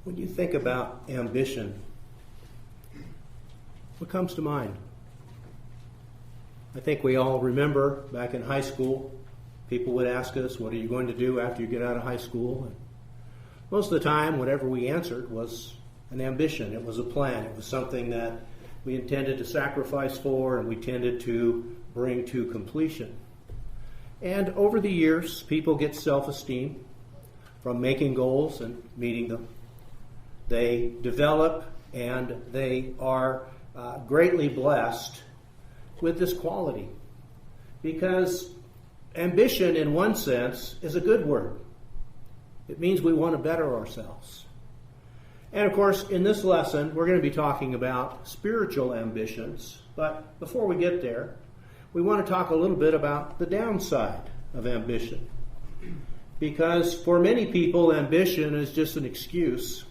When you think about ambition, what comes to mind? I think we all remember back in high school, people would ask us, what are you going to do after you get out of high school? And most of the time, whatever we answered was an ambition. It was a plan. It was something that we intended to sacrifice for and we tended to bring to completion. And over the years, people get self-esteem from making goals and meeting them. They develop and they are greatly blessed with this quality. Because ambition, in one sense, is a good word. It means we want to better ourselves. And of course, in this lesson, we're going to be talking about spiritual ambitions. But before we get there, we want to talk a little bit about the downside of ambition. Because for many people, ambition is just an excuse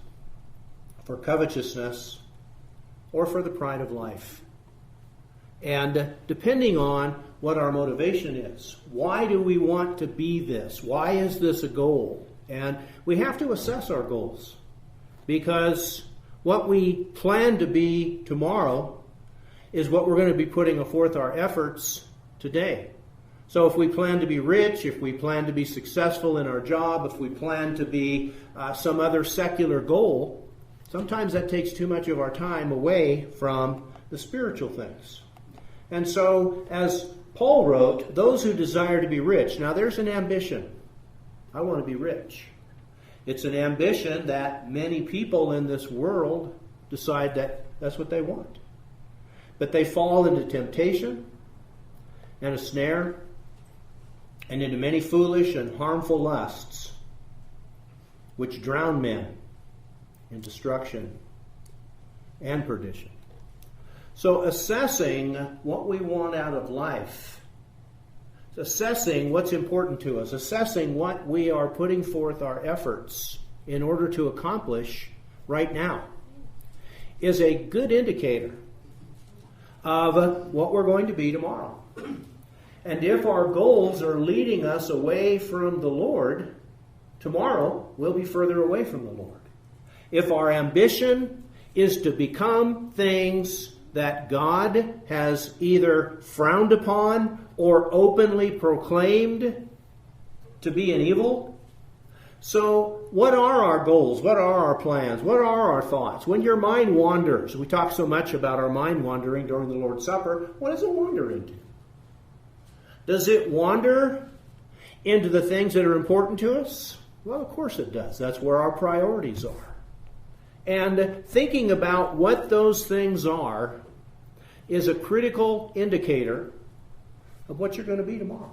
for covetousness or for the pride of life. And depending on what our motivation is, why do we want to be this? Why is this a goal? And we have to assess our goals, because what we plan to be tomorrow is what we're going to be putting forth our efforts today. So if we plan to be rich, if we plan to be successful in our job, if we plan to be some other secular goal, sometimes that takes too much of our time away from the spiritual things. And so, as Paul wrote, those who desire to be rich. Now there's an ambition. I want to be rich. It's an ambition that many people in this world decide that that's what they want. But they fall into temptation and a snare and into many foolish and harmful lusts, which drown men in destruction and perdition. So assessing what we want out of life, assessing what's important to us, assessing what we are putting forth our efforts in order to accomplish right now, is a good indicator of what we're going to be tomorrow. And if our goals are leading us away from the Lord, tomorrow we'll be further away from the Lord. If our ambition is to become things that God has either frowned upon or openly proclaimed to be an evil. So what are our goals? What are our plans? What are our thoughts? When your mind wanders, we talk so much about our mind wandering during the Lord's Supper, what does it wander into? Does it wander into the things that are important to us? Well, of course it does. That's where our priorities are. And thinking about what those things are is a critical indicator of what you're going to be tomorrow.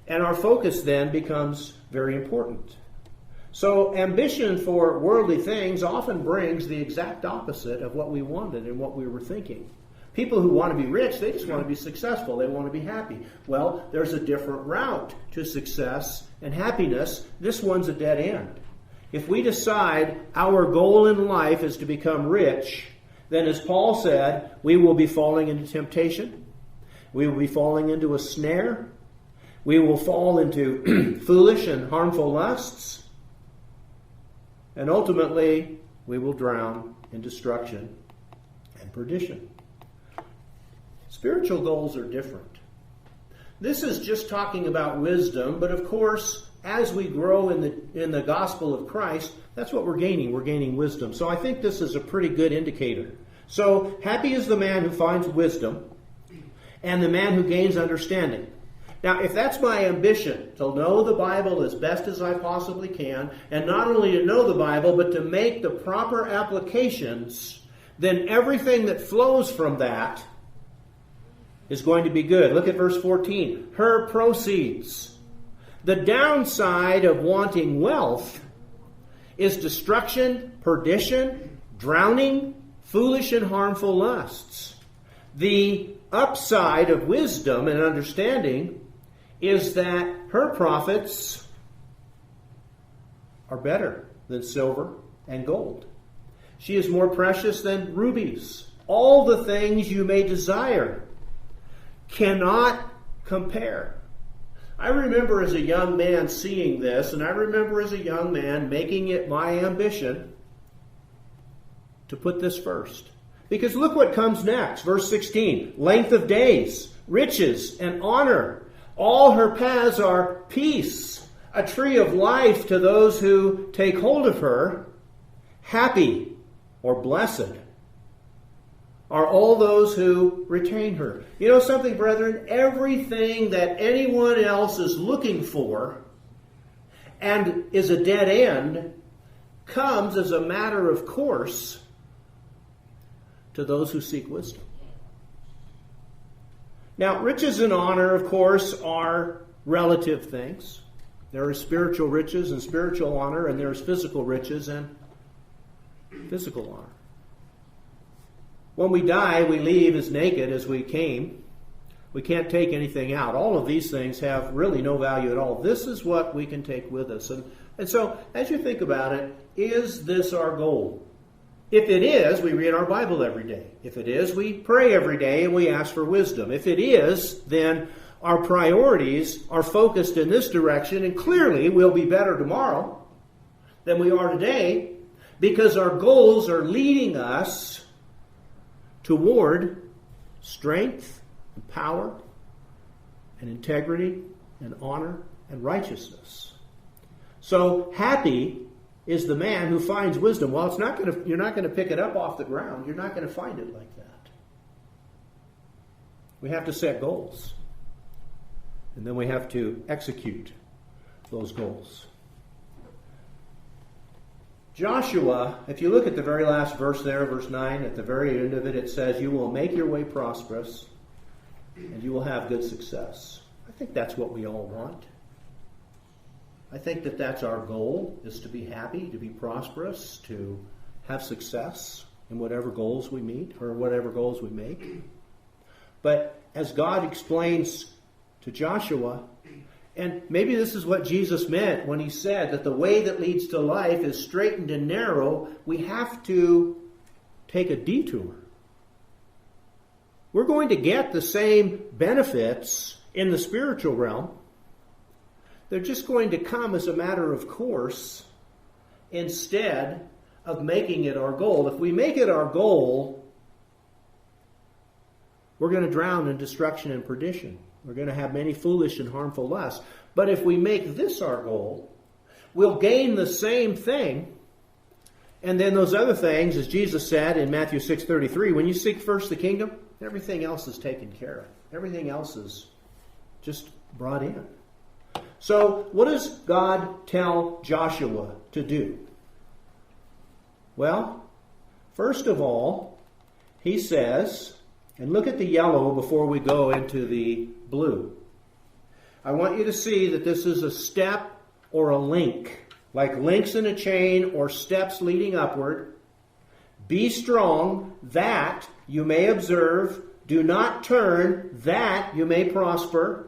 And our focus then becomes very important. So ambition for worldly things often brings the exact opposite of what we wanted and what we were thinking. People who want to be rich, they just want to be successful. They want to be happy. Well, there's a different route to success and happiness. This one's a dead end. If we decide our goal in life is to become rich, then as Paul said, we will be falling into temptation. We will be falling into a snare. We will fall into foolish and harmful lusts. And ultimately, we will drown in destruction and perdition. Spiritual goals are different. This is just talking about wisdom, but of course, as we grow in the gospel of Christ, that's what we're gaining. We're gaining wisdom. So I think this is a pretty good indicator. So happy is the man who finds wisdom and the man who gains understanding. Now, if that's my ambition, to know the Bible as best as I possibly can, and not only to know the Bible, but to make the proper applications, then everything that flows from that is going to be good. Look at verse 14. Her proceeds. The downside of wanting wealth is destruction, perdition, drowning, foolish and harmful lusts. The upside of wisdom and understanding is that her profits are better than silver and gold. She is more precious than rubies. All the things you may desire cannot compare. I remember as a young man seeing this, and I remember as a young man making it my ambition to put this first. Because look what comes next. Verse 16. Length of days, riches, and honor. All her paths are peace, a tree of life to those who take hold of her. Happy or blessed are all those who retain her. You know something, brethren? Everything that anyone else is looking for and is a dead end comes as a matter of course to those who seek wisdom. Now, riches and honor, of course, are relative things. There are spiritual riches and spiritual honor, and there's physical riches and physical honor. When we die, we leave as naked as we came. We can't take anything out. All of these things have really no value at all. This is what we can take with us. And so, as you think about it, is this our goal? If it is, we read our Bible every day. If it is, we pray every day and we ask for wisdom. If it is, then our priorities are focused in this direction, and clearly we'll be better tomorrow than we are today because our goals are leading us toward strength and power and integrity and honor and righteousness. So happy is the man who finds wisdom. Well, you're not going to pick it up off the ground. You're not going to find it like that. We have to set goals. And then we have to execute those goals. Joshua, if you look at the very last verse there, verse 9, at the very end of it, it says, you will make your way prosperous and you will have good success. I think that's what we all want. I think that that's our goal, is to be happy, to be prosperous, to have success in whatever goals we meet or whatever goals we make. But as God explains to Joshua, and maybe this is what Jesus meant when he said that the way that leads to life is straightened and narrow, we have to take a detour. We're going to get the same benefits in the spiritual realm. They're just going to come as a matter of course instead of making it our goal. If we make it our goal, we're going to drown in destruction and perdition. We're going to have many foolish and harmful lusts. But if we make this our goal, we'll gain the same thing. And then those other things, as Jesus said in Matthew 6:33, when you seek first the kingdom, everything else is taken care of. Everything else is just brought in. So what does God tell Joshua to do? Well, first of all, he says, and look at the yellow before we go into the blue. I want you to see that this is a step or a link, like links in a chain or steps leading upward. Be strong, that you may observe. Do not turn, that you may prosper.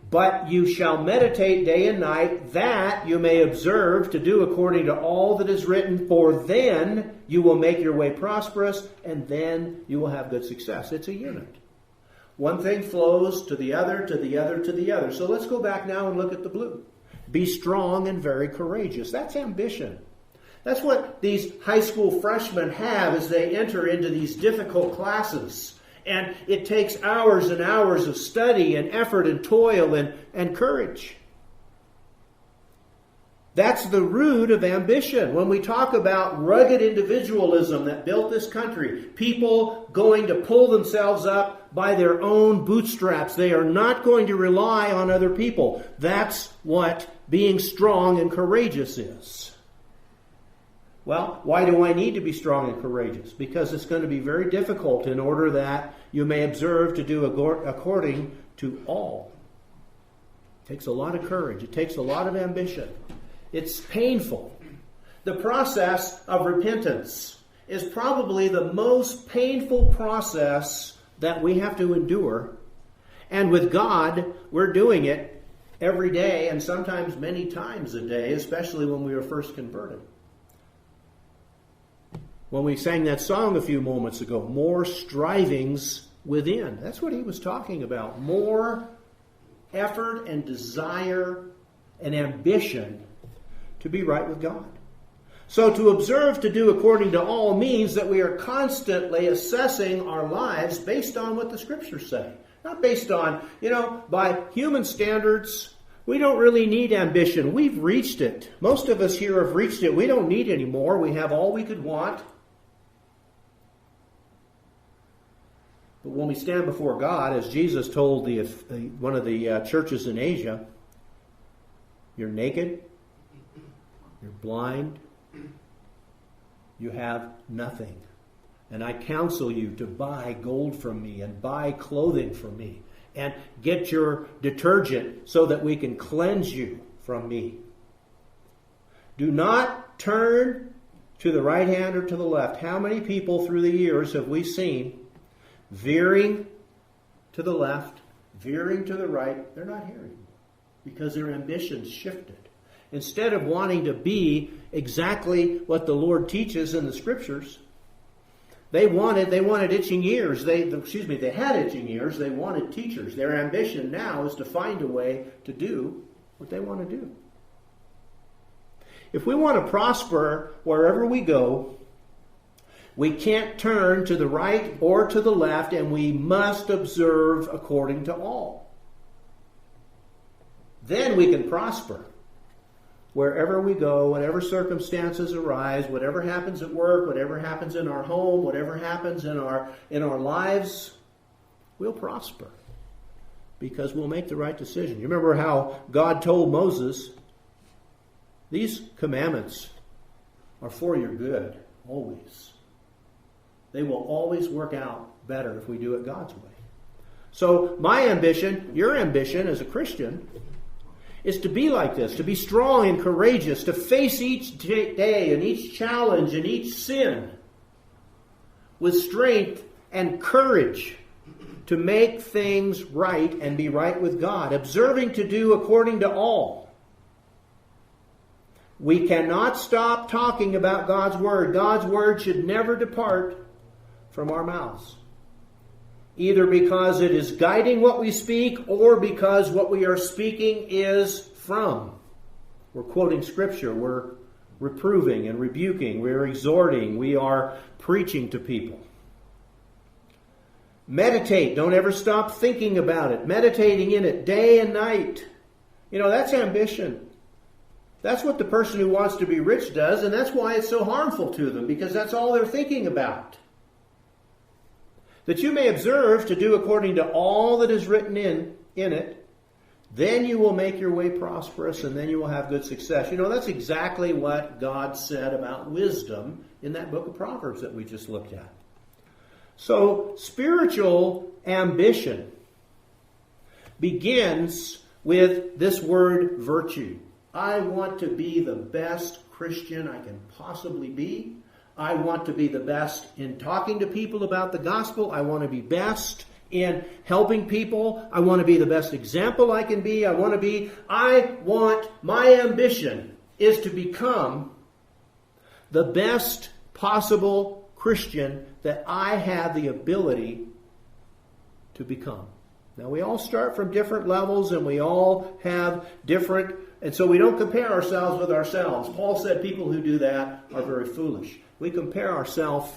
But you shall meditate day and night, that you may observe to do according to all that is written, for then you will make your way prosperous, and then you will have good success. It's a unit. One thing flows to the other, to the other, to the other. So let's go back now and look at the blue. Be strong and very courageous. That's ambition. That's what these high school freshmen have as they enter into these difficult classes. And it takes hours and hours of study and effort and toil and courage. That's the root of ambition. When we talk about rugged individualism that built this country, people going to pull themselves up by their own bootstraps. They are not going to rely on other people. That's what being strong and courageous is. Well, why do I need to be strong and courageous? Because it's going to be very difficult in order that you may observe to do according to all. It takes a lot of courage. It takes a lot of ambition. It's painful. The process of repentance is probably the most painful process that we have to endure. And with God, we're doing it every day and sometimes many times a day, especially when we were first converted. When we sang that song a few moments ago, more strivings within. That's what he was talking about. More effort and desire and ambition to be right with God. So to observe to do according to all means that we are constantly assessing our lives based on what the Scriptures say. Not based on, by human standards, we don't really need ambition. We've reached it. Most of us here have reached it. We don't need any more. We have all we could want. But when we stand before God, as Jesus told one of the churches in Asia, you're naked, you're blind, you have nothing. And I counsel you to buy gold from me and buy clothing from me and get your detergent so that we can cleanse you from me. Do not turn to the right hand or to the left. How many people through the years have we seen veering to the left, veering to the right? They're not hearing because their ambitions shifted. Instead of wanting to be exactly what the Lord teaches in the Scriptures, they wanted itching ears. They had itching ears. They wanted teachers. Their ambition now is to find a way to do what they want to do. If we want to prosper wherever we go, we can't turn to the right or to the left, and we must observe according to all. Then we can prosper. Wherever we go, whatever circumstances arise, whatever happens at work, whatever happens in our home, whatever happens in our lives, we'll prosper because we'll make the right decision. You remember how God told Moses, these commandments are for your good, always. They will always work out better if we do it God's way. So my ambition, your ambition as a Christian, is to be like this, to be strong and courageous, to face each day and each challenge and each sin with strength and courage to make things right and be right with God, observing to do according to all. We cannot stop talking about God's Word. God's Word should never depart from our mouths, either because it is guiding what we speak or because what we are speaking is from. We're quoting Scripture. We're reproving and rebuking. We're exhorting. We are preaching to people. Meditate. Don't ever stop thinking about it. Meditating in it day and night. That's ambition. That's what the person who wants to be rich does, and that's why it's so harmful to them, because that's all they're thinking about. That you may observe to do according to all that is written in it, then you will make your way prosperous, and then you will have good success. That's exactly what God said about wisdom in that book of Proverbs that we just looked at. So, spiritual ambition begins with this word virtue. I want to be the best Christian I can possibly be. I want to be the best in talking to people about the gospel. I want to be best in helping people. I want to be the best example I can be. My ambition is to become the best possible Christian that I have the ability to become. Now, we all start from different levels, and we all have different, and so we don't compare ourselves with ourselves. Paul said people who do that are very foolish. We compare ourselves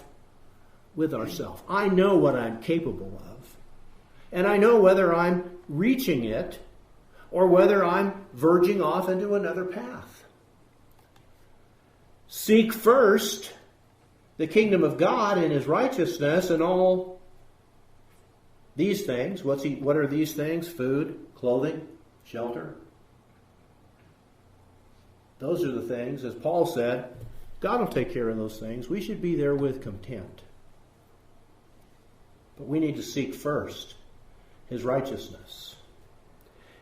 with ourselves. I know what I'm capable of, and I know whether I'm reaching it or whether I'm verging off into another path. Seek first the kingdom of God and His righteousness, and all these things. What are these things? Food, clothing, shelter. Those are the things, as Paul said, God will take care of those things. We should be there with content. But we need to seek first His righteousness.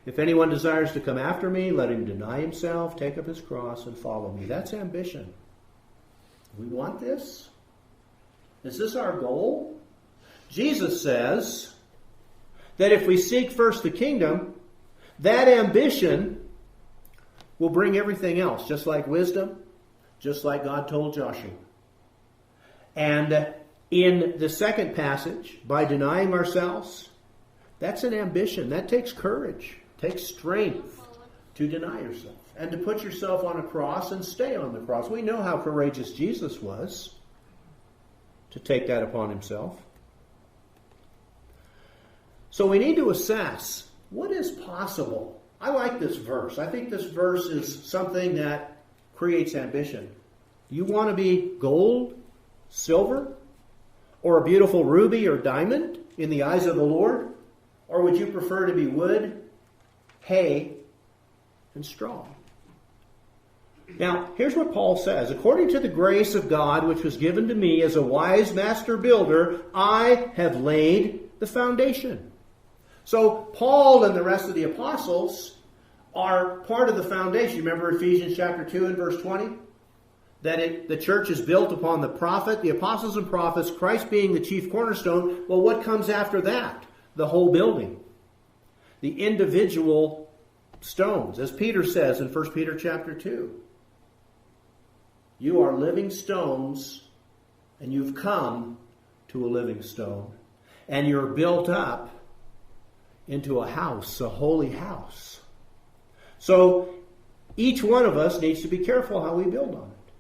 If anyone desires to come after me, let him deny himself, take up his cross, and follow me. That's ambition. We want this? Is this our goal? Jesus says that if we seek first the kingdom, that ambition will bring everything else, just like wisdom, just like God told Joshua. And in the second passage, by denying ourselves, that's an ambition. That takes courage. takes strength to deny yourself and to put yourself on a cross and stay on the cross. We know how courageous Jesus was to take that upon himself. So we need to assess what is possible. I like this verse. I think this verse is something that creates ambition. You want to be gold, silver, or a beautiful ruby or diamond in the eyes of the Lord? Or would you prefer to be wood, hay, and straw? Now, here's what Paul says. According to the grace of God which was given to me as a wise master builder, I have laid the foundation. So Paul and the rest of the apostles are part of the foundation. Remember Ephesians chapter 2 and verse 20? That the church is built upon the prophet, the apostles and prophets, Christ being the chief cornerstone. Well, what comes after that? The whole building. The individual stones. As Peter says in 1 Peter chapter 2. You are living stones, and you've come to a living stone. And you're built up into a house, a holy house. So each one of us needs to be careful how we build on it.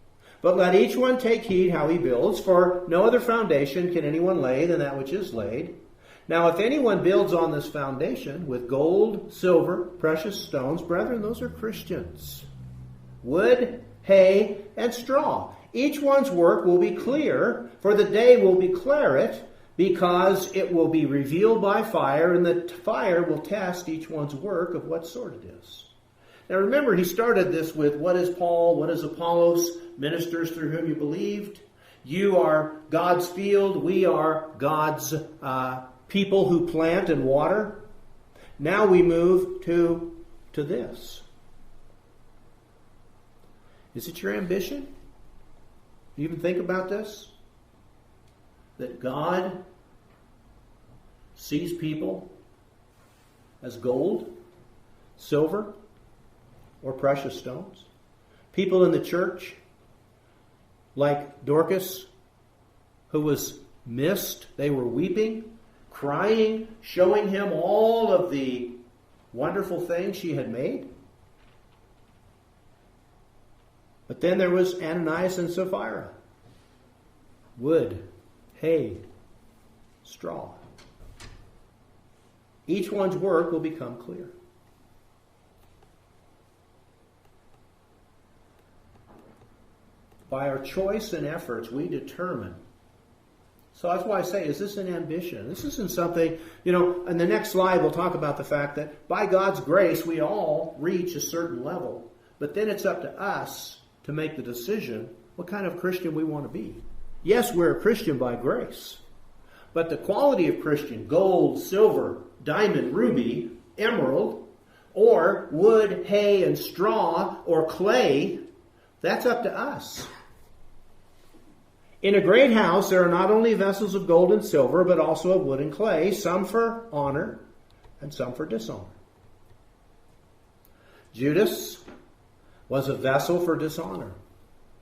But let each one take heed how he builds, for no other foundation can anyone lay than that which is laid. Now if anyone builds on this foundation with gold, silver, precious stones, brethren, those are Christians. Wood, hay, and straw. Each one's work will be clear, for the day will declare it, because it will be revealed by fire, and the fire will test each one's work of what sort it is. Now remember, he started this with, what is Paul, what is Apollos, ministers through whom you believed? You are God's field, we are God's people who plant and water. Now we move to this. Is it your ambition? You even think about this? That God sees people as gold, silver, or precious stones? People in the church, like Dorcas, who was missed. They were weeping, crying, showing him all of the wonderful things she had made. But then there was Ananias and Sapphira. Wood, hay, straw. Each one's work will become clear. By our choice and efforts, we determine. So that's why I say, is this an ambition? This isn't something, in the next slide we'll talk about the fact that by God's grace we all reach a certain level. But then it's up to us to make the decision what kind of Christian we want to be. Yes, we're a Christian by grace. But the quality of Christian, gold, silver, diamond, ruby, emerald, or wood, hay, and straw, or clay, that's up to us. In a great house, there are not only vessels of gold and silver, but also of wood and clay, some for honor and some for dishonor. Judas was a vessel for dishonor.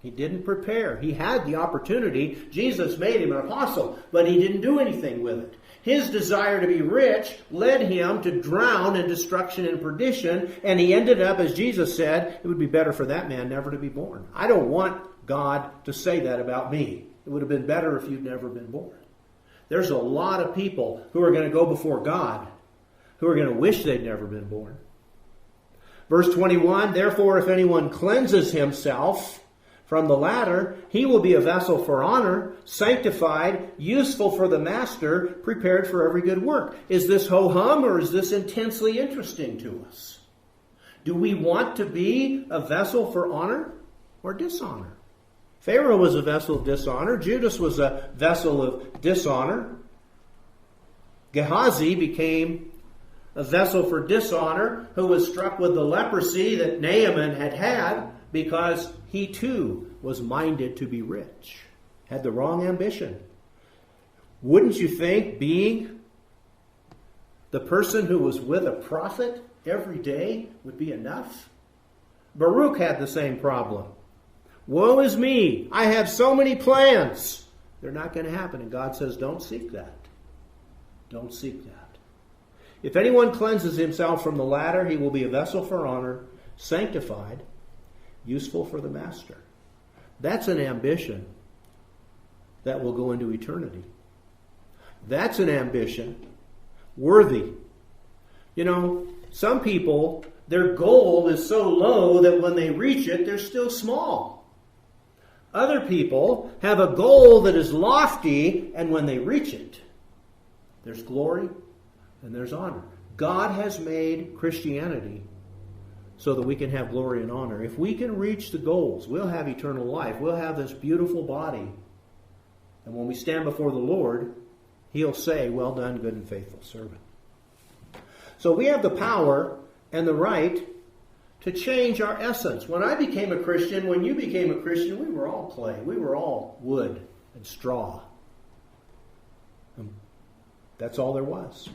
He didn't prepare. He had the opportunity. Jesus made him an apostle, but he didn't do anything with it. His desire to be rich led him to drown in destruction and perdition, and he ended up, as Jesus said, it would be better for that man never to be born. I don't want God to say that about me. It would have been better if you'd never been born. There's a lot of people who are going to go before God who are going to wish they'd never been born. Verse 21, therefore if anyone cleanses himself from the latter, he will be a vessel for honor, sanctified, useful for the master, prepared for every good work. Is this ho-hum or is this intensely interesting to us? Do we want to be a vessel for honor or dishonor? Pharaoh was a vessel of dishonor. Judas was a vessel of dishonor. Gehazi became a vessel for dishonor, who was struck with the leprosy that Naaman had because he too was minded to be rich, had the wrong ambition. Wouldn't you think being the person who was with a prophet every day would be enough? Baruch had the same problem. Woe is me, I have so many plans. They're not going to happen. And God says, don't seek that. Don't seek that. If anyone cleanses himself from the latter, he will be a vessel for honor, sanctified, useful for the master. That's an ambition that will go into eternity. That's an ambition worthy. You know, some people, their goal is so low that when they reach it, they're still small. Other people have a goal that is lofty, and when they reach it, there's glory and there's honor. God has made Christianity so that we can have glory and honor. If we can reach the goals, we'll have eternal life. We'll have this beautiful body. And when we stand before the Lord, He'll say, "Well done, good and faithful servant." So we have the power and the right to change our essence. When I became a Christian, when you became a Christian, we were all clay. We were all wood and straw. And that's all there was.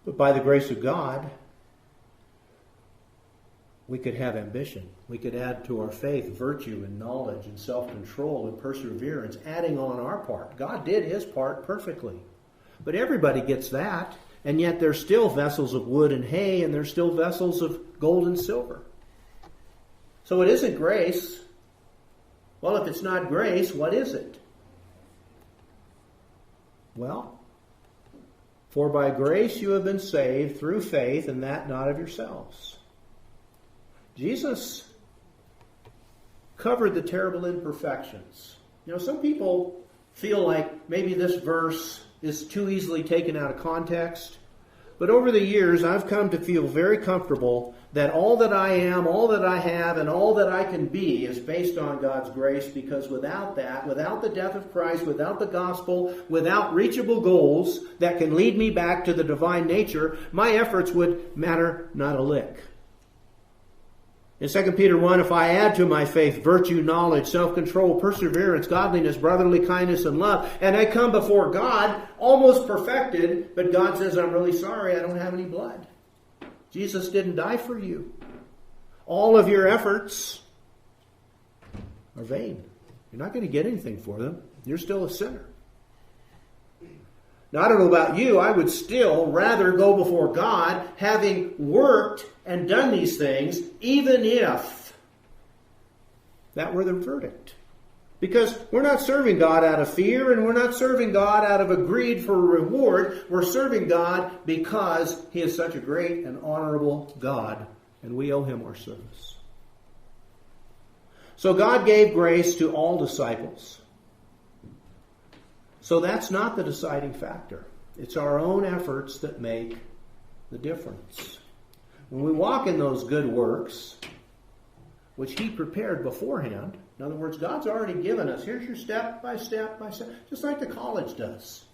But by the grace of God, we could have ambition. We could add to our faith virtue and knowledge and self-control and perseverance, adding on our part. God did His part perfectly. But everybody gets that, and yet there's still vessels of wood and hay, and there's still vessels of gold and silver. So it isn't grace. Well, if it's not grace, what is it? Well, for by grace you have been saved through faith, and that not of yourselves. Jesus covered the terrible imperfections. You know, some people feel like maybe this verse is too easily taken out of context. But over the years, I've come to feel very comfortable that all that I am, all that I have, and all that I can be is based on God's grace, because without that, without the death of Christ, without the gospel, without reachable goals that can lead me back to the divine nature, my efforts would matter not a lick. In 2 Peter 1, if I add to my faith virtue, knowledge, self-control, perseverance, godliness, brotherly kindness, and love, and I come before God almost perfected, but God says, I'm really sorry, I don't have any blood. Jesus didn't die for you. All of your efforts are vain. You're not going to get anything for them. You're still a sinner. Now, I don't know about you, I would still rather go before God having worked and done these things, even if that were the verdict. Because we're not serving God out of fear, and we're not serving God out of a greed for a reward. We're serving God because He is such a great and honorable God, and we owe Him our service. So God gave grace to all disciples. So that's not the deciding factor. It's our own efforts that make the difference. When we walk in those good works, which He prepared beforehand, in other words, God's already given us, here's your step by step by step, just like the college does.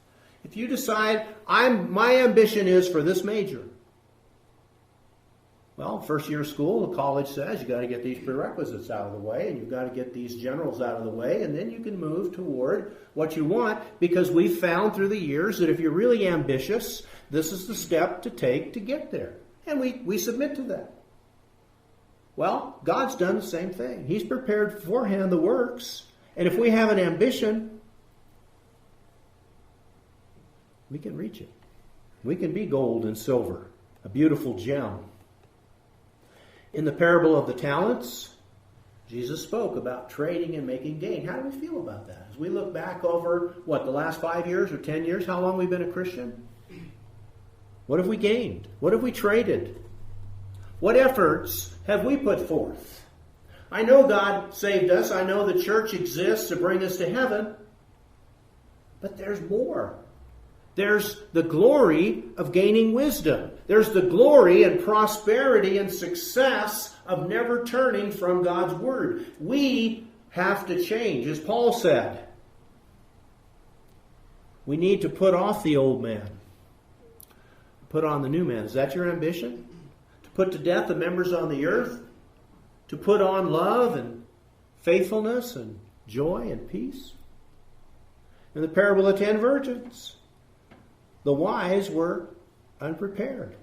If you decide, my ambition is for this major. Well, first year of school, the college says you've got to get these prerequisites out of the way, and you've got to get these generals out of the way, and then you can move toward what you want, because we've found through the years that if you're really ambitious, this is the step to take to get there. And we submit to that. Well, God's done the same thing. He's prepared beforehand the works, and if we have an ambition, we can reach it. We can be gold and silver, a beautiful gem. In the parable of the talents, Jesus spoke about trading and making gain. How do we feel about that? As we look back over, the last 5 years or 10 years, how long we've been a Christian? What have we gained? What have we traded? What efforts have we put forth? I know God saved us. I know the church exists to bring us to heaven. But there's more. There's the glory of gaining wisdom. There's the glory and prosperity and success of never turning from God's Word. We have to change. As Paul said, we need to put off the old man, put on the new man. Is that your ambition? To put to death the members on the earth? To put on love and faithfulness and joy and peace? In the parable of 10 virgins, the wise were unprepared.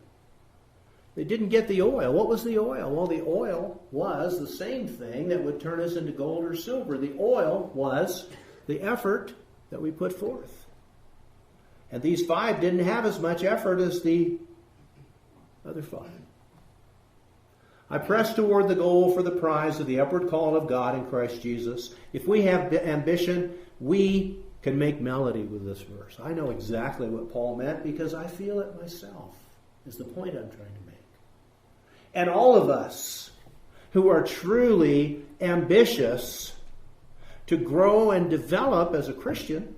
They didn't get the oil. What was the oil? Well, the oil was the same thing that would turn us into gold or silver. The oil was the effort that we put forth. And these 5 didn't have as much effort as the other 5. I press toward the goal for the prize of the upward call of God in Christ Jesus. If we have ambition, we can make melody with this verse. I know exactly what Paul meant because I feel it myself, is the point I'm trying to make. And all of us who are truly ambitious to grow and develop as a Christian,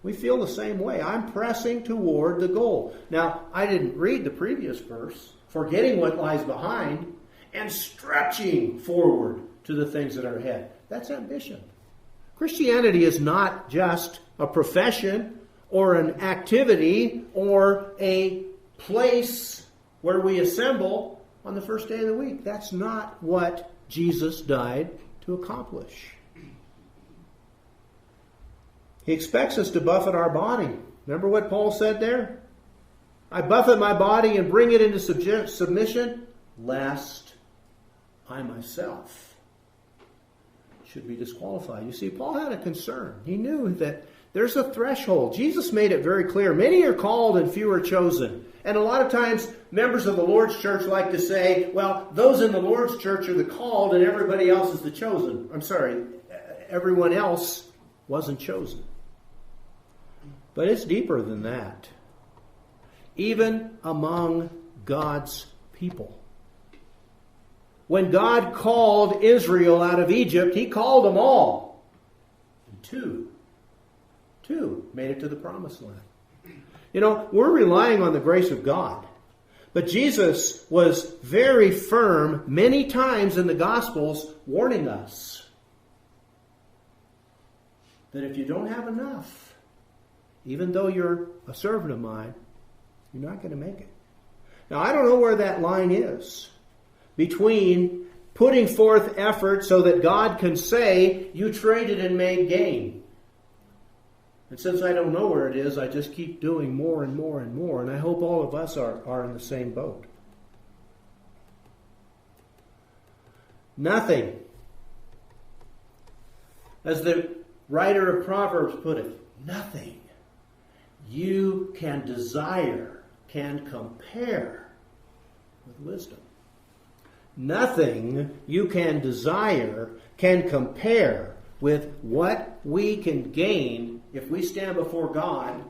we feel the same way. I'm pressing toward the goal. Now, I didn't read the previous verse, forgetting what lies behind and stretching forward to the things that are ahead. That's ambition. Christianity is not just a profession or an activity or a place where we assemble on the first day of the week. That's not what Jesus died to accomplish. He expects us to buffet our body. Remember what Paul said there? I buffet my body and bring it into submission, lest I myself should be disqualified. You see, Paul had a concern. He knew that there's a threshold. Jesus made it very clear. Many are called and few are chosen. And a lot of times, members of the Lord's church like to say, well, those in the Lord's church are the called and everybody else is the chosen. I'm sorry, everyone else wasn't chosen. But it's deeper than that. Even among God's people. When God called Israel out of Egypt, He called them all. And two made it to the promised land. You know, we're relying on the grace of God. But Jesus was very firm many times in the Gospels warning us that if you don't have enough, even though you're a servant of mine, you're not going to make it. Now, I don't know where that line is between putting forth effort so that God can say, you traded and made gain. And since I don't know where it is, I just keep doing more and more and more. And I hope all of us are in the same boat. Nothing, as the writer of Proverbs put it, nothing you can desire can compare with wisdom. Nothing you can desire can compare with what we can gain if we stand before God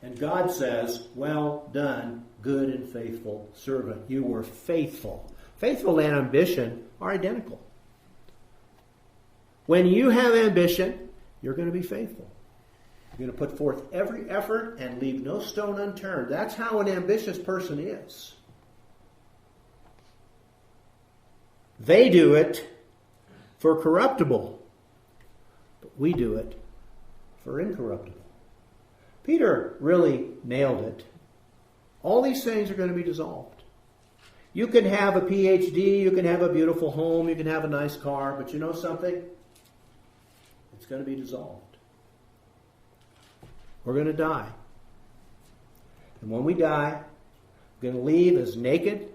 and God says, well done, good and faithful servant. You were faithful. Faithful and ambition are identical. When you have ambition, you're going to be faithful. You're going to put forth every effort and leave no stone unturned. That's how an ambitious person is. They do it for corruptible, but we do it for incorruptible. Peter really nailed it. All these things are going to be dissolved. You can have a PhD, you can have a beautiful home, you can have a nice car, but you know something? It's going to be dissolved. We're going to die. And when we die, we're going to leave as naked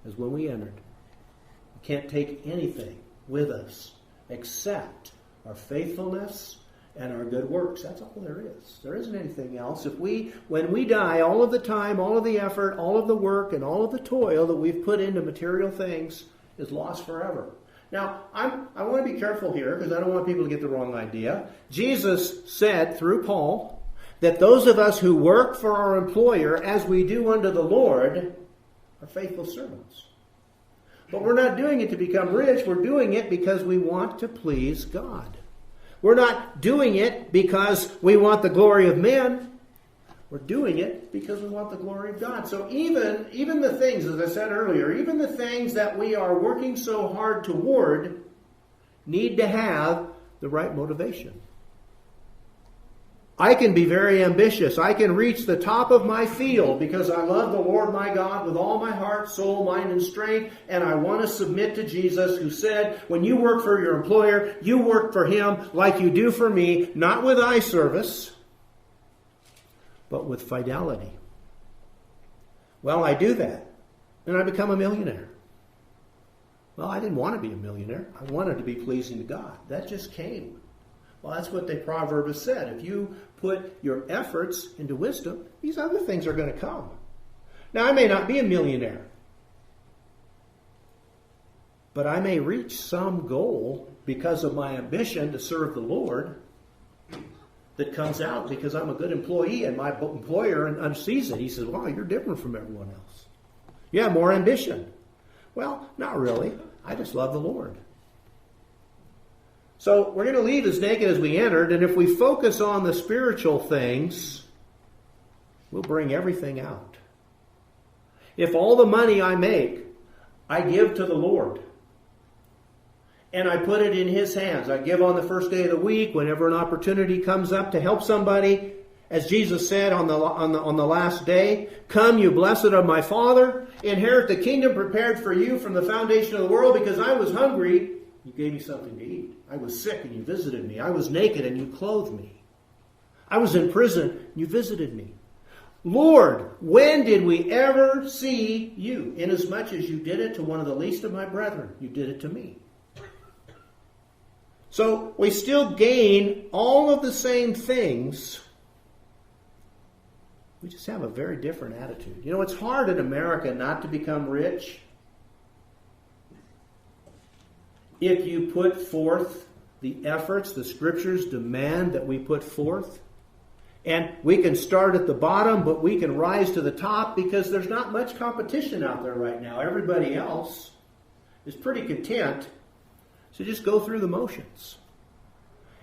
as when we entered. We can't take anything with us except our faithfulness and our good works. That's all there is. There isn't anything else. When we die, all of the time, all of the effort, all of the work, and all of the toil that we've put into material things is lost forever. Now, I want to be careful here because I don't want people to get the wrong idea. Jesus said through Paul that those of us who work for our employer as we do unto the Lord are faithful servants. But we're not doing it to become rich. We're doing it because we want to please God. We're not doing it because we want the glory of men. We're doing it because we want the glory of God. So even the things, as I said earlier, even the things that we are working so hard toward need to have the right motivation. I can be very ambitious. I can reach the top of my field because I love the Lord my God with all my heart, soul, mind, and strength, and I want to submit to Jesus, who said, when you work for your employer, you work for him like you do for me, not with eye service, but with fidelity. Well, I do that, and I become a millionaire. Well, I didn't want to be a millionaire. I wanted to be pleasing to God. That just came. Well, that's what the proverb has said. If you put your efforts into wisdom, these other things are going to come. Now, I may not be a millionaire, but I may reach some goal because of my ambition to serve the Lord that comes out because I'm a good employee and my employer sees it. He says, wow, you're different from everyone else. You have more ambition. Well, not really. I just love the Lord. So we're going to leave as naked as we entered, and if we focus on the spiritual things, we'll bring everything out. If all the money I make, I give to the Lord, and I put it in His hands. I give on the first day of the week, whenever an opportunity comes up to help somebody. As Jesus said on the last day, "Come, you blessed of my Father, inherit the kingdom prepared for you from the foundation of the world, because I was hungry, you gave me something to eat. I was sick and you visited me. I was naked and you clothed me. I was in prison and you visited me. Lord, when did we ever see you? Inasmuch as you did it to one of the least of my brethren, you did it to me." So we still gain all of the same things. We just have a very different attitude. You know, it's hard in America not to become rich if you put forth the efforts the Scriptures demand that we put forth. And we can start at the bottom, but we can rise to the top because there's not much competition out there right now. Everybody else is pretty content, so just go through the motions.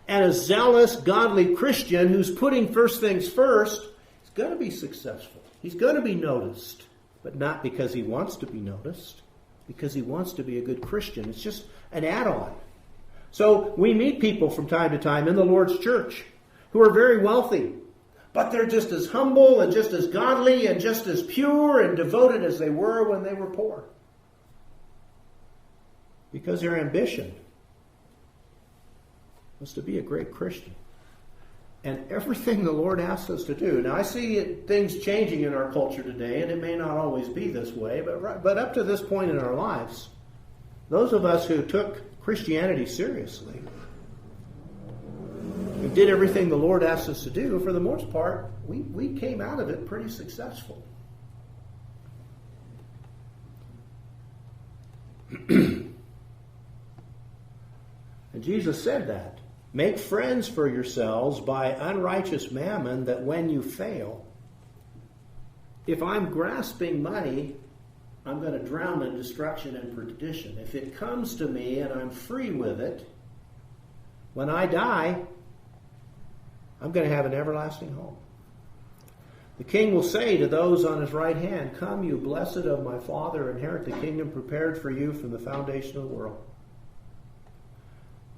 And a zealous, godly Christian who's putting first things first is going to be successful. He's going to be noticed, but not because he wants to be noticed, because he wants to be a good Christian. It's just an add-on. So we meet people from time to time in the Lord's church who are very wealthy, but they're just as humble and just as godly and just as pure and devoted as they were when they were poor. Because their ambition was to be a great Christian. And everything the Lord asks us to do. Now, I see things changing in our culture today, and it may not always be this way, but up to this point in our lives, those of us who took Christianity seriously, who did everything the Lord asked us to do, for the most part, we came out of it pretty successful. And Jesus said that. Make friends for yourselves by unrighteous mammon, that when you fail, if I'm grasping money, I'm going to drown in destruction and perdition. If it comes to me and I'm free with it, when I die, I'm going to have an everlasting home. The king will say to those on his right hand, "Come, you blessed of my Father, inherit the kingdom prepared for you from the foundation of the world."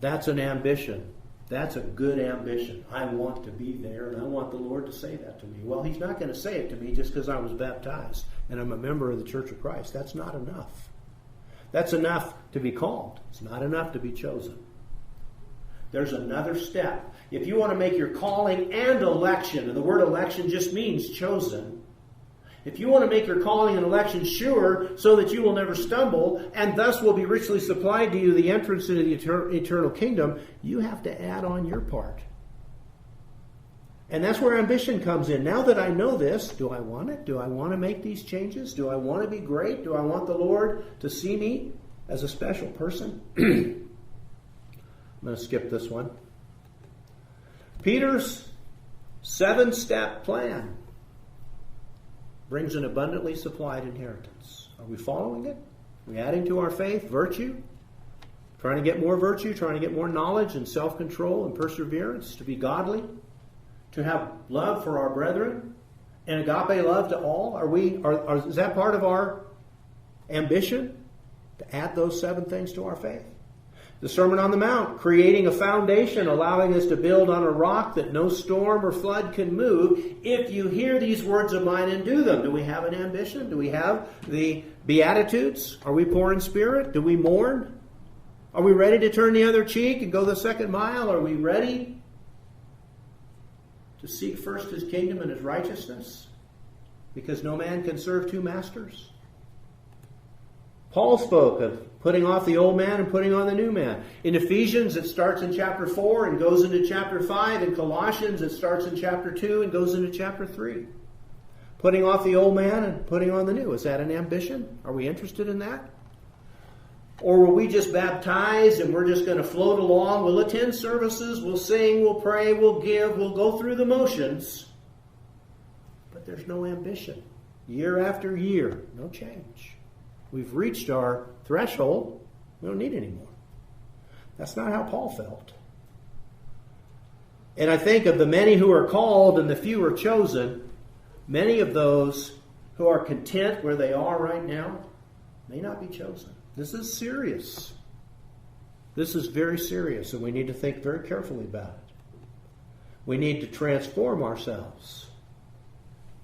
That's an ambition. That's a good ambition. I want to be there, and I want the Lord to say that to me. Well, He's not going to say it to me just because I was baptized and I'm a member of the Church of Christ. That's not enough. That's enough to be called. It's not enough to be chosen. There's another step. If you want to make your calling and election, and the word election just means chosen, if you want to make your calling and election sure so that you will never stumble and thus will be richly supplied to you the entrance into the eternal kingdom, you have to add on your part. And that's where ambition comes in. Now that I know this, do I want it? Do I want to make these changes? Do I want to be great? Do I want the Lord to see me as a special person? I'm going to skip this one. Peter's 7-step plan brings an abundantly supplied inheritance. Are we following it? Are we adding to our faith virtue? Trying to get more virtue, trying to get more knowledge and self-control and perseverance, to be godly, to have love for our brethren, and agape love to all? Is that part of our ambition? To add those 7 things to our faith? The Sermon on the Mount, creating a foundation, allowing us to build on a rock that no storm or flood can move. If you hear these words of mine and do them. Do we have an ambition? Do we have the Beatitudes? Are we poor in spirit? Do we mourn? Are we ready to turn the other cheek and go the second mile? Are we ready to seek first His kingdom and His righteousness? Because no man can serve 2 masters. Paul spoke of putting off the old man and putting on the new man. In Ephesians, it starts in chapter 4 and goes into chapter 5. In Colossians, it starts in chapter 2 and goes into chapter 3. Putting off the old man and putting on the new. Is that an ambition? Are we interested in that? Or were we just baptized and we're just going to float along? We'll attend services, we'll sing, we'll pray, we'll give, we'll go through the motions. But there's no ambition. Year after year, no change. We've reached our threshold. We don't need any more. That's not how Paul felt. And I think of the many who are called and the few are chosen, many of those who are content where they are right now may not be chosen. This is serious. This is very serious, and we need to think very carefully about it. We need to transform ourselves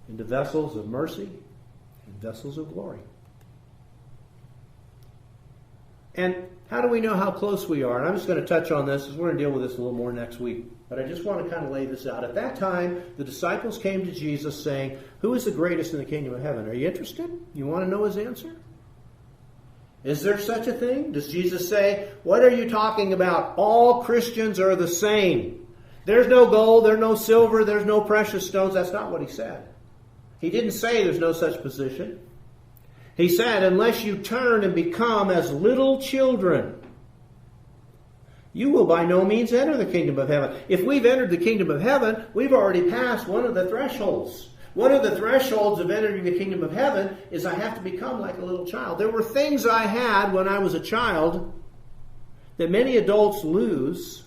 into vessels of mercy and vessels of glory. And how do we know how close we are? And I'm just going to touch on this, because we're going to deal with this a little more next week. But I just want to kind of lay this out. At that time, the disciples came to Jesus saying, "Who is the greatest in the kingdom of heaven?" Are you interested? You want to know his answer? Is there such a thing? Does Jesus say, "What are you talking about? All Christians are the same. There's no gold, there's no silver, there's no precious stones." That's not what he said. He didn't say there's no such position. He said, "Unless you turn and become as little children, you will by no means enter the kingdom of heaven." If we've entered the kingdom of heaven, we've already passed one of the thresholds. One of the thresholds of entering the kingdom of heaven is I have to become like a little child. There were things I had when I was a child that many adults lose.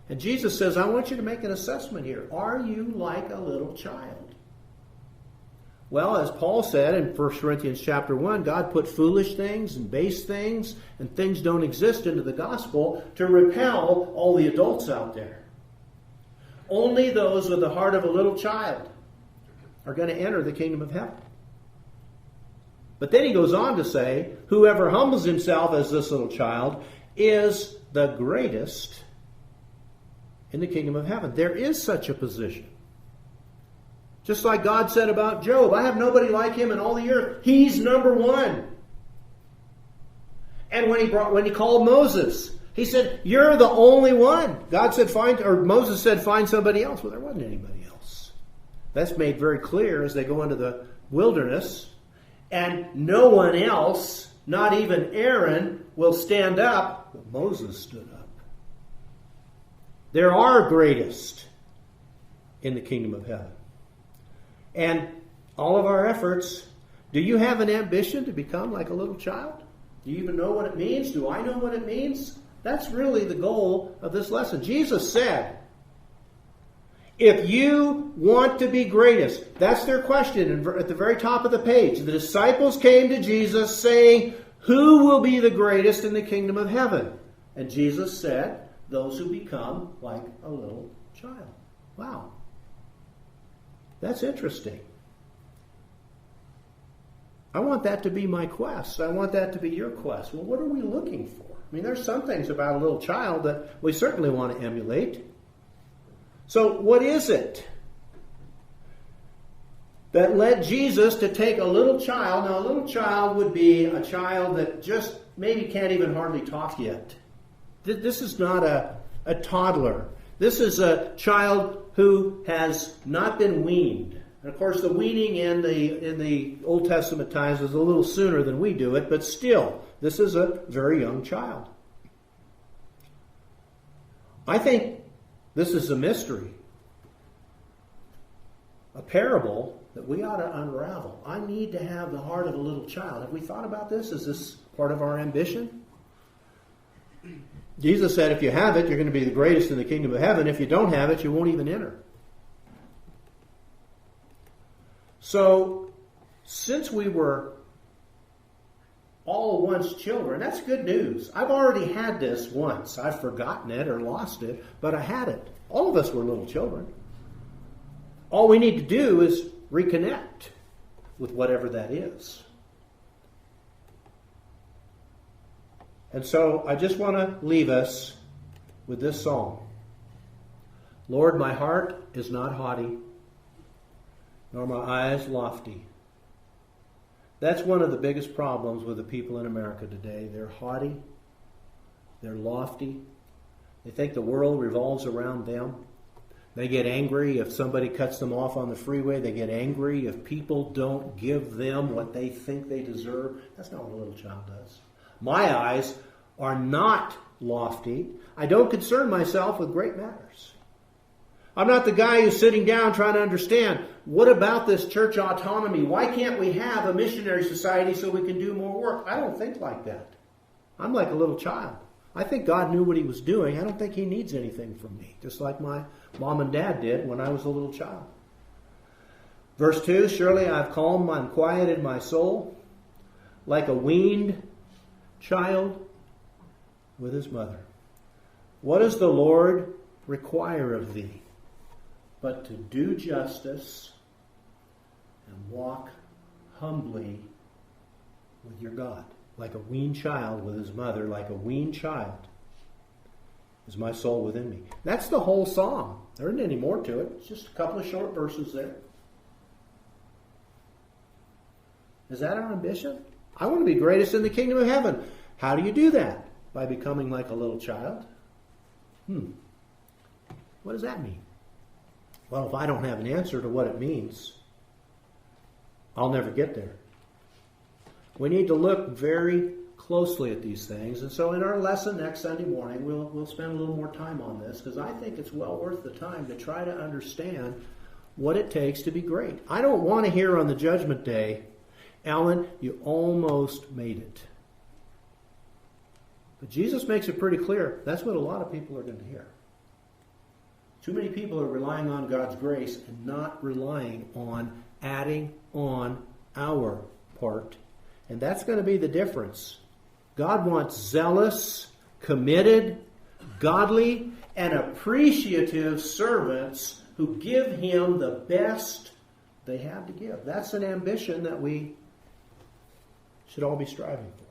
And Jesus says, I want you to make an assessment here. Are you like a little child? Well, as Paul said in 1 Corinthians chapter 1, God put foolish things and base things and things don't exist into the gospel to repel all the adults out there. Only those with the heart of a little child are going to enter the kingdom of heaven. But then he goes on to say, whoever humbles himself as this little child is the greatest in the kingdom of heaven. There is such a position. Just like God said about Job, I have nobody like him in all the earth. He's number one. And when he called Moses, he said, "You're the only one." God said, Moses said, "Find somebody else." Well, there wasn't anybody else. That's made very clear as they go into the wilderness. And no one else, not even Aaron, will stand up. But Moses stood up. There are greatest in the kingdom of heaven. And all of our efforts, do you have an ambition to become like a little child? Do you even know what it means? Do I know what it means? That's really the goal of this lesson. Jesus said, if you want to be greatest, that's their question at the very top of the page. The disciples came to Jesus saying, who will be the greatest in the kingdom of heaven? And Jesus said, those who become like a little child. Wow. That's interesting. I want that to be my quest. I want that to be your quest. Well, what are we looking for? I mean, there's some things about a little child that we certainly want to emulate. So what is it that led Jesus to take a little child? Now, a little child would be a child that just maybe can't even hardly talk yet. This is not a toddler. This is a child who has not been weaned. And of course, the weaning in the Old Testament times was a little sooner than we do it, but still, this is a very young child. I think this is a mystery, a parable that we ought to unravel. I need to have the heart of a little child. Have we thought about this? Is this part of our ambition? Jesus said, if you have it, you're going to be the greatest in the kingdom of heaven. If you don't have it, you won't even enter. So, since we were all once children, that's good news. I've already had this once. I've forgotten it or lost it, but I had it. All of us were little children. All we need to do is reconnect with whatever that is. And so I just want to leave us with this song. Lord, my heart is not haughty, nor my eyes lofty. That's one of the biggest problems with the people in America today. They're haughty. They're lofty. They think the world revolves around them. They get angry if somebody cuts them off on the freeway. They get angry if people don't give them what they think they deserve. That's not what a little child does. My eyes are not lofty. I don't concern myself with great matters. I'm not the guy who's sitting down trying to understand, what about this church autonomy? Why can't we have a missionary society so we can do more work? I don't think like that. I'm like a little child. I think God knew what he was doing. I don't think he needs anything from me, just like my mom and dad did when I was a little child. Verse 2, surely I've calmed and quieted my soul like a weaned child with his mother. What does the Lord require of thee? But to do justice and walk humbly with your God. Like a weaned child with his mother, like a weaned child is my soul within me. That's the whole song. There isn't any more to it. It's just a couple of short verses there. Is that our ambition? I want to be greatest in the kingdom of heaven. How do you do that? By becoming like a little child? What does that mean? Well, if I don't have an answer to what it means, I'll never get there. We need to look very closely at these things. And so in our lesson next Sunday morning, we'll spend a little more time on this, because I think it's well worth the time to try to understand what it takes to be great. I don't want to hear on the judgment day, Alan, you almost made it. But Jesus makes it pretty clear. That's what a lot of people are going to hear. Too many people are relying on God's grace and not relying on adding on our part. And that's going to be the difference. God wants zealous, committed, godly, and appreciative servants who give him the best they have to give. That's an ambition that we should all be striving for.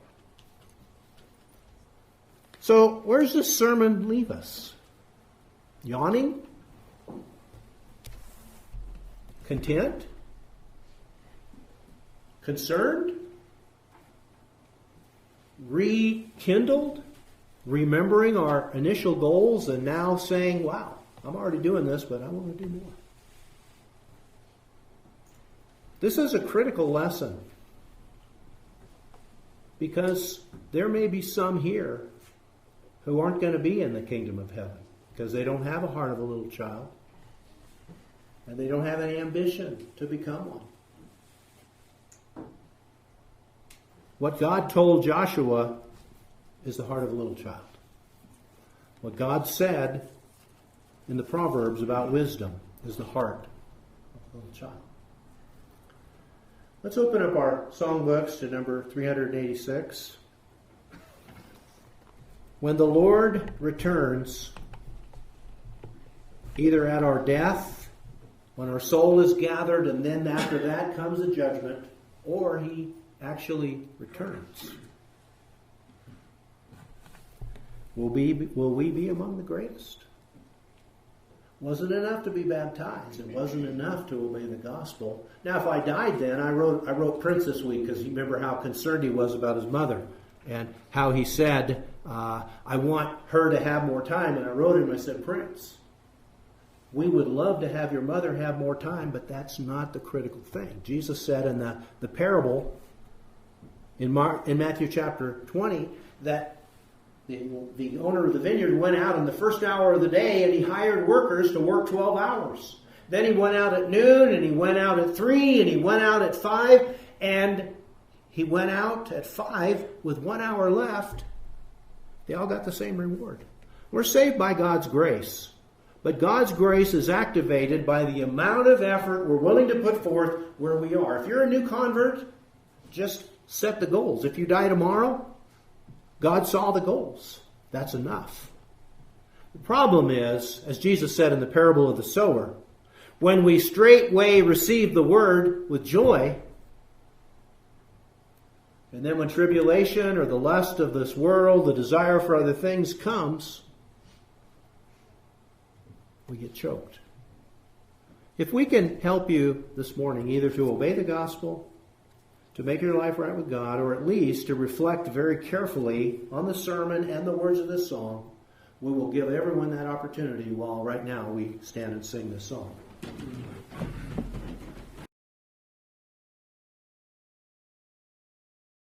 So, where does this sermon leave us? Yawning? Content? Concerned? Rekindled? Remembering our initial goals and now saying, wow, I'm already doing this, but I want to do more. This is a critical lesson, because there may be some here who aren't going to be in the kingdom of heaven because they don't have a heart of a little child and they don't have any ambition to become one. What God told Joshua is the heart of a little child. What God said in the Proverbs about wisdom is the heart of a little child. Let's open up our songbooks to number 386. When the Lord returns, either at our death, when our soul is gathered, and then after that comes the judgment, or he actually returns, will we be among the greatest? Wasn't enough to be baptized. It wasn't enough to obey the gospel. Now, if I died then, I wrote Prince this week, because you remember how concerned he was about his mother and how he said, I want her to have more time. And I wrote him, I said, Prince, we would love to have your mother have more time, but that's not the critical thing. Jesus said in the parable in Matthew chapter 20 that the owner of the vineyard went out in the first hour of the day and he hired workers to work 12 hours. Then he went out at noon, and he went out at 3, and he went out at 5, and he went out at 5 with 1 hour left. They all got the same reward. We're saved by God's grace. But God's grace is activated by the amount of effort we're willing to put forth where we are. If you're a new convert, just set the goals. If you die tomorrow, God saw the goals. That's enough. The problem is, as Jesus said in the parable of the sower, when we straightway receive the word with joy, and then when tribulation or the lust of this world, the desire for other things comes, we get choked. If we can help you this morning either to obey the gospel, to make your life right with God, or at least to reflect very carefully on the sermon and the words of this song, we will give everyone that opportunity while right now we stand and sing this song.